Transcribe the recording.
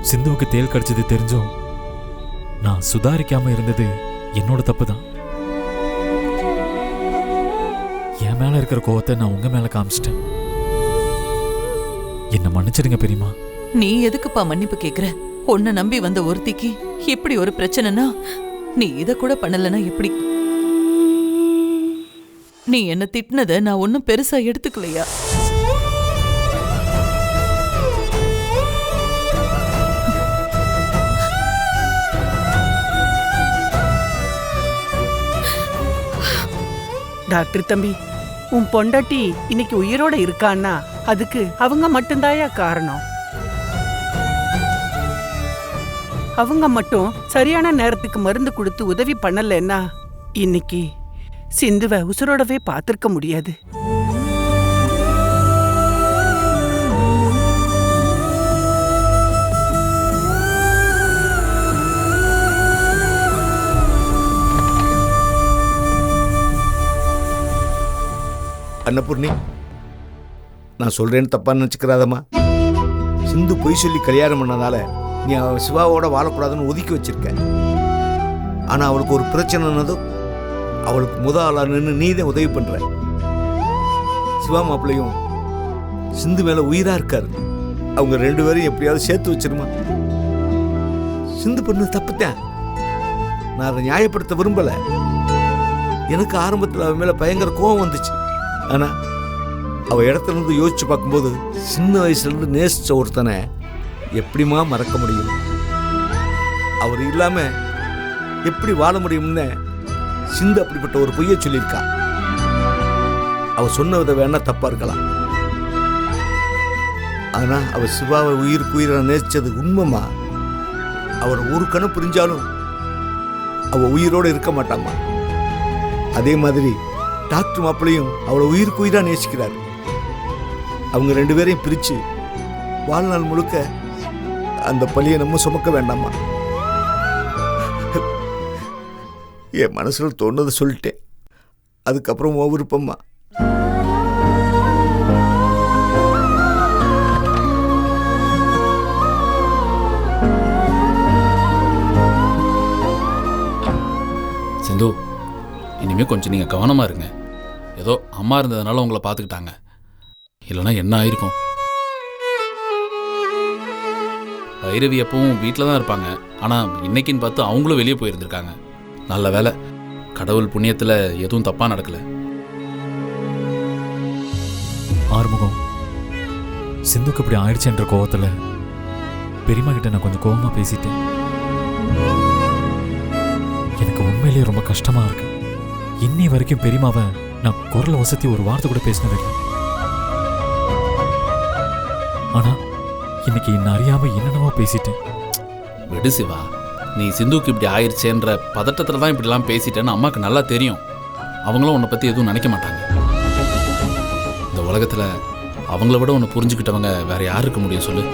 சிந்துவுக்கு தேல் கடிச்சது தெரிஞ்சும் நான் சுதாரிக்காம இருந்தது என்னோட தப்பு தான். என் மேல இருக்கிற கோவத்தை நான் உங்க மேல காமிச்சிட்டேன். என்ன மன்னிச்சிடுங்க பெரியமா. நீ எதுக்குப்பா மன்னிப்பு கேக்குற? உன்னை நம்பி வந்த ஒருத்திக்கு இப்படி ஒரு பிரச்சனைனா நீ இத கூட பண்ணலனா எப்படி? நீ என்ன திட்டினத நான் ஒன்னும் பெருசா எடுத்துக்கலையா? டாக்டர் தம்பி, உன் பொண்டாட்டி இன்னைக்கு உயிரோட இருக்கான்னா அதுக்கு அவங்க மட்டும்தாயா காரணம். அவங்க மட்டும் சரியான நேரத்துக்கு மருந்து கொடுத்து உதவி பண்ணலன்னா இன்னைக்கு சிந்துவை உசுரோடவே பார்த்திருக்க முடியாது. அன்னபூர்ணி, நான் சொல்றேன்னு தப்பா நினைச்சுக்கிறாதம்மா. சிந்து பொய் சொல்லி கல்யாணம் பண்ணதால நீ அவ சிவாவோட வாழக்கூடாதுன்னு ஒதுக்கி வச்சிருக்க. ஆனா அவளுக்கு ஒரு பிரச்சனைனதும் அவளுக்கு ஆளா நின்று நீ தான் உதவி பண்ற. சிவா மாப்பிள்ளையும் சிந்து மேல உயிரா இருக்காரு. அவங்க 2 பேரும் எப்படியாவது சேர்த்து வச்சிருமா. சிந்து பண்ண தப்புத்தான். நான் அதை நியாயப்படுத்த விரும்பல. எனக்கு ஆரம்பத்தில் அவன் மேல பயங்கர கோபம் வந்துச்சு. ஆனா அவ இடத்துல இருந்து யோசிச்சு பார்க்கும்போது சின்ன வயசுல இருந்து நேசிச்ச ஒருத்தனை எப்படிமா மறக்க முடியும்? அவர் இல்லாம எப்படி வாழ முடியும்னு சிந்து அப்படிப்பட்ட ஒரு பொய்யை சொல்லியிருக்கா. அவ சொன்ன வித வேணா தப்பா இருக்கலாம். ஆனா அவ சிவாவை உயிருக்கு உயிரை நேசிச்சது உண்மைமா. அவர் ஒரு கணம் புரிஞ்சாலும் அவ உயிரோடு இருக்க மாட்டாமா. அதே மாதிரி டாக்டர் மாப்பிள்ளையும் அவளை உயிருக்கு உயிரா நேசிக்கிறார். அவங்க 2 பேரையும் பிரிச்சு வாழ்நாள் முழுக்க அந்த பழியை நம்ம சுமக்க வேண்டாமா. என் மனசுல தோணுதை சொல்லிட்டேன். அதுக்கப்புறம் உன் விருப்பம்மா. சிந்து, இனிமே கொஞ்சம் நீங்க கவனமா இருங்க. ஏதோ அம்மா இருந்ததுனால உங்களை பார்த்துக்கிட்டாங்க, இல்லைன்னா என்ன ஆயிருக்கும்? பைரவி எப்பவும் வீட்டில் தான் இருப்பாங்க. ஆனால் இன்னைக்குன்னு பார்த்து அவங்களும் வெளியே போயிருந்திருக்காங்க. நல்ல வேலை, கடவுள் புண்ணியத்தில் எதுவும் தப்பாக நடக்கலை. ஆறுமுகம், சிந்துக்கு இப்படி ஆயிடுச்சுன்ற கோவத்தில் பெரியம்மா கிட்ட நான் கொஞ்சம் கோவமாக பேசிட்டேன். எனக்கு உண்மையிலேயே ரொம்ப கஷ்டமா இருக்கு. இன்னி வரைக்கும் பெரியம்மாவை நான் குரலை வசதி ஒரு வார்த்தை கூட பேசினதில்லை. ஆனா இன்னைக்கு என்ன அறியாம என்னென்னவோ பேசிட்டேன். விடு சிவா, நீ சிந்துக்கு இப்படி ஆயிடுச்சேன்ற பதட்டத்தில் தான் இப்படிலாம் பேசிட்டேன்னு அம்மாவுக்கு நல்லா தெரியும். அவங்களும் உன்னை பற்றி எதுவும் நினைக்க மாட்டாங்க. இந்த உலகத்தில் அவங்கள விட உன்னை புரிஞ்சுக்கிட்டவங்க வேற யார் இருக்க முடியும் சொல்லு?